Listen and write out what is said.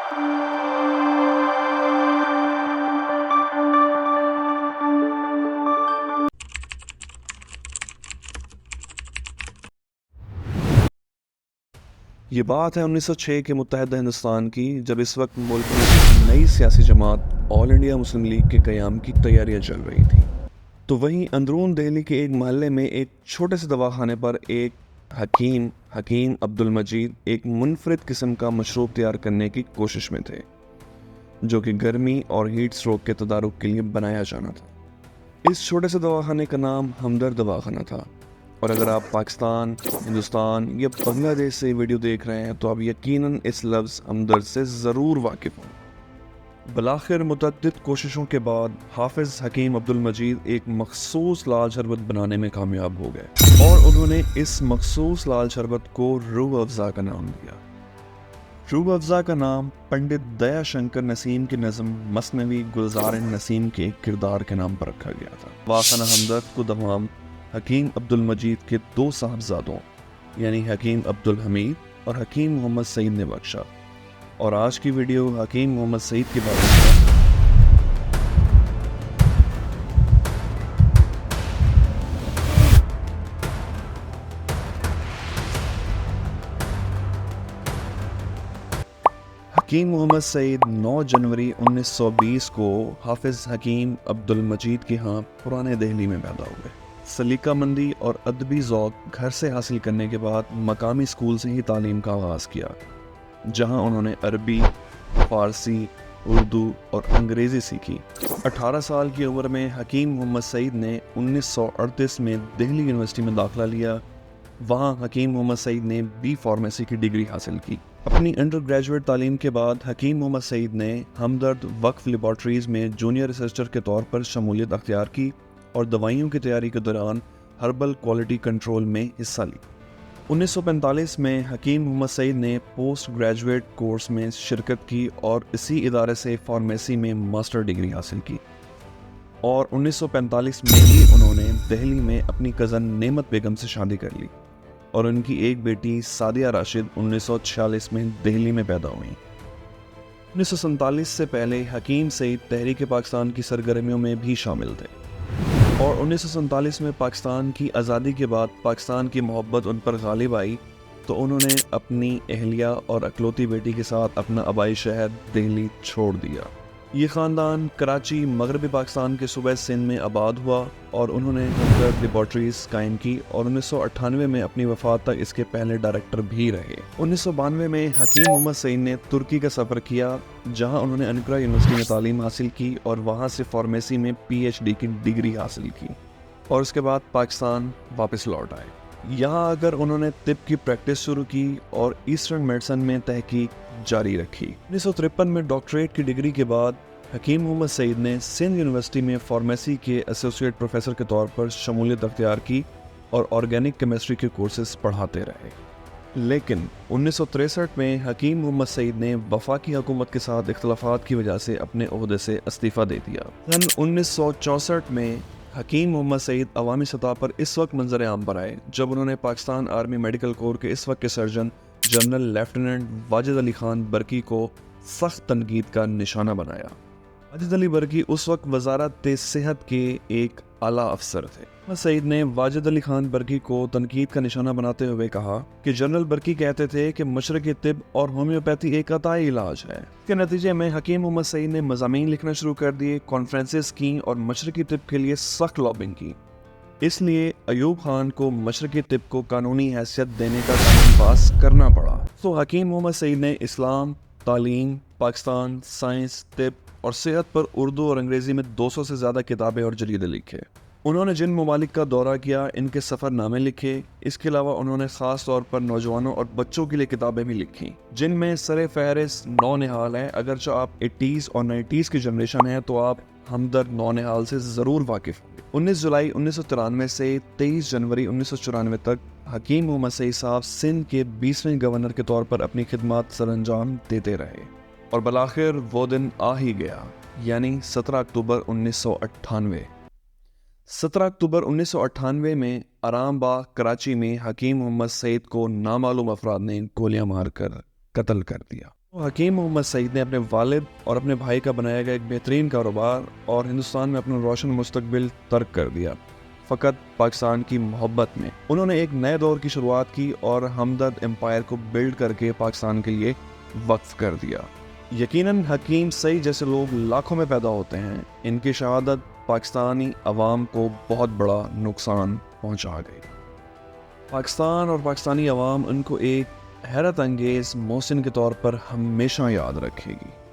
یہ بات ہے 1906 کے متحدہ ہندوستان کی، جب اس وقت ملک میں ایک نئی سیاسی جماعت آل انڈیا مسلم لیگ کے قیام کی تیاریاں چل رہی تھیں۔ تو وہیں اندرون دہلی کے ایک محلے میں ایک چھوٹے سے دواخانے پر ایک حکیم عبد المجید ایک منفرد قسم کا مشروب تیار کرنے کی کوشش میں تھے، جو کہ گرمی اور ہیٹ سٹروک کے تدارک کے لیے بنایا جانا تھا۔ اس چھوٹے سے دواخانے کا نام ہمدرد دواخانہ تھا، اور اگر آپ پاکستان، ہندوستان یا بنگلہ دیش سے ویڈیو دیکھ رہے ہیں تو آپ یقیناً اس لفظ ہمدرد سے ضرور واقف ہوں۔ بالآخر متعدد کوششوں کے بعد حافظ حکیم عبد المجید ایک مخصوص لال شربت بنانے میں کامیاب ہو گئے، اور انہوں نے اس مخصوص لال شربت کو روح افزا کا نام دیا۔ روح افزا کا نام پنڈت دیا شنکر نسیم کی نظم مثنوی گلزار نسیم کے ایک کردار کے نام پر رکھا گیا تھا۔ دواخانہ ہمدرد کو دوام حکیم عبد المجید کے 2 صاحبزادوں یعنی حکیم عبد الحمید اور حکیم محمد سعید نے بخشا، اور آج کی ویڈیو حکیم محمد سعید کے بارے میں ہے۔ حکیم محمد سعید 9 جنوری 1920 کو حافظ حکیم عبد المجید کے ہاں پرانے دہلی میں پیدا ہوئے۔ سلیقہ مندی اور ادبی ذوق گھر سے حاصل کرنے کے بعد مقامی اسکول سے ہی تعلیم کا آغاز کیا، جہاں انہوں نے عربی، فارسی، اردو اور انگریزی سیکھی۔ 18 سال کی عمر میں حکیم محمد سعید نے 1938 میں دہلی یونیورسٹی میں داخلہ لیا۔ وہاں حکیم محمد سعید نے بی فارمیسی کی ڈگری حاصل کی۔ اپنی انڈر گریجویٹ تعلیم کے بعد حکیم محمد سعید نے ہمدرد وقف لیبارٹریز میں جونیئر ریسرچر کے طور پر شمولیت اختیار کی اور دوائیوں کی تیاری کے دوران ہربل کوالٹی کنٹرول میں حصہ لی۔ 1945 میں حکیم محمد سعید نے پوسٹ گریجویٹ کورس میں شرکت کی اور اسی ادارے سے فارمیسی میں ماسٹر ڈگری حاصل کی، اور 1945 میں ہی انہوں نے دہلی میں اپنی کزن نعمت بیگم سے شادی کر لی، اور ان کی ایک بیٹی سعدیہ راشد 1946 میں دہلی میں پیدا ہوئیں۔ 1947 سے پہلے حکیم سعید تحریک پاکستان کی سرگرمیوں میں بھی شامل تھے، اور 1947 میں پاکستان کی آزادی کے بعد پاکستان کی محبت ان پر غالب آئی تو انہوں نے اپنی اہلیہ اور اکلوتی بیٹی کے ساتھ اپنا آبائی شہر دہلی چھوڑ دیا۔ یہ خاندان کراچی مغربی پاکستان کے صوبہ سندھ میں آباد ہوا، اور انہوں نے ہمدرد لیبارٹریز قائم کی اور 1998 میں اپنی وفات تک اس کے پہلے ڈائریکٹر بھی رہے۔ 1992 میں حکیم محمد سعید نے ترکی کا سفر کیا، جہاں انہوں نے انقرہ یونیورسٹی میں تعلیم حاصل کی اور وہاں سے فارمیسی میں پی ایچ ڈی کی ڈگری حاصل کی، اور اس کے بعد پاکستان واپس لوٹ آئے۔ یہاں اگر انہوں نے طب کی پریکٹس شروع کی اور ایسٹرن میڈیسن میں تحقیق جاری رکھی۔ 1953 میں ڈاکٹریٹ کی ڈگری کے بعد حکیم محمد سعید نے سندھ یونیورسٹی میں فارمیسی کے ایسوسیٹ پروفیسر کے طور پر شمولیت اختیار کی اور آرگینک کیمسٹری کے کورسز پڑھاتے رہے۔ لیکن 1963 میں حکیم محمد سعید نے وفاقی حکومت کے ساتھ اختلافات کی وجہ سے اپنے عہدے سے استعفیٰ دے دیا۔ سن 1964 میں حکیم محمد سعید عوامی سطح پر اس وقت منظر عام پر آئے جب انہوں نے پاکستان آرمی میڈیکل کور کے اس وقت کے surgeon general lieutenant Wajid Ali Khan Burki کو سخت تنقید کا نشانہ بنایا۔ واجد علی برکی اس وقت وزارت صحت کے ایک اعلیٰ افسر تھے۔ محمد سعید نے واجد علی خان برکی کو تنقید کا نشانہ بناتے ہوئے کہا کہ جنرل برکی کہتے تھے کہ مشرقی طب اور ہومیوپیتھی ایک عطائی علاج ہے۔ اس کے نتیجے میں حکیم محمد سعید نے مضامین لکھنا شروع کر دیے، کانفرنسز کی اور مشرقی طب کے لیے سخت لابنگ کی۔ اس لیے ایوب خان کو مشرقی طب کو قانونی حیثیت دینے کا قانون پاس کرنا پڑا۔ تو حکیم محمد سعید نے اسلام، تعلیم، پاکستان، سائنس، طب اور صحت پر اردو اور انگریزی میں 200 سے زیادہ کتابیں اور جریدے لکھے۔ انہوں نے جن ممالک کا دورہ کیا ان کے سفر نامے لکھے۔ اس کے علاوہ انہوں نے خاص طور پر نوجوانوں اور بچوں کے لیے کتابیں بھی لکھی، جن میں سر فہرست نونہال ہے۔ اگرچہ آپ 80s اور 90s کی جنریشن ہیں تو آپ ہمدرد نونہال سے ضرور واقف ہوں گے۔ 19 جولائی 1993 سے 23 جنوری 1994 تک حکیم محمد سعید صاحب سندھ کے 20ویں گورنر کے طور پر اپنی خدمات سر انجام دیتے رہے، اور بالآخر وہ دن آ ہی گیا، یعنی 17 اکتوبر 1998۔ 17 اکتوبر 1998 میں آرام باغ کراچی میں حکیم محمد سعید کو نامعلوم افراد نے گولیاں مار کر قتل کر دیا۔ حکیم محمد سعید نے اپنے والد اور اپنے بھائی کا بنایا گیا ایک بہترین کاروبار اور ہندوستان میں اپنا روشن مستقبل ترک کر دیا فقط پاکستان کی محبت میں۔ انہوں نے ایک نئے دور کی شروعات کی اور ہمدرد امپائر کو بلڈ کر کے پاکستان کے لیے وقف کر دیا۔ یقیناً حکیم سعید جیسے لوگ لاکھوں میں پیدا ہوتے ہیں، ان کی شہادت پاکستانی عوام کو بہت بڑا نقصان پہنچا گئی۔ پاکستان اور پاکستانی عوام ان کو ایک حیرت انگیز محسن کے طور پر ہمیشہ یاد رکھے گی۔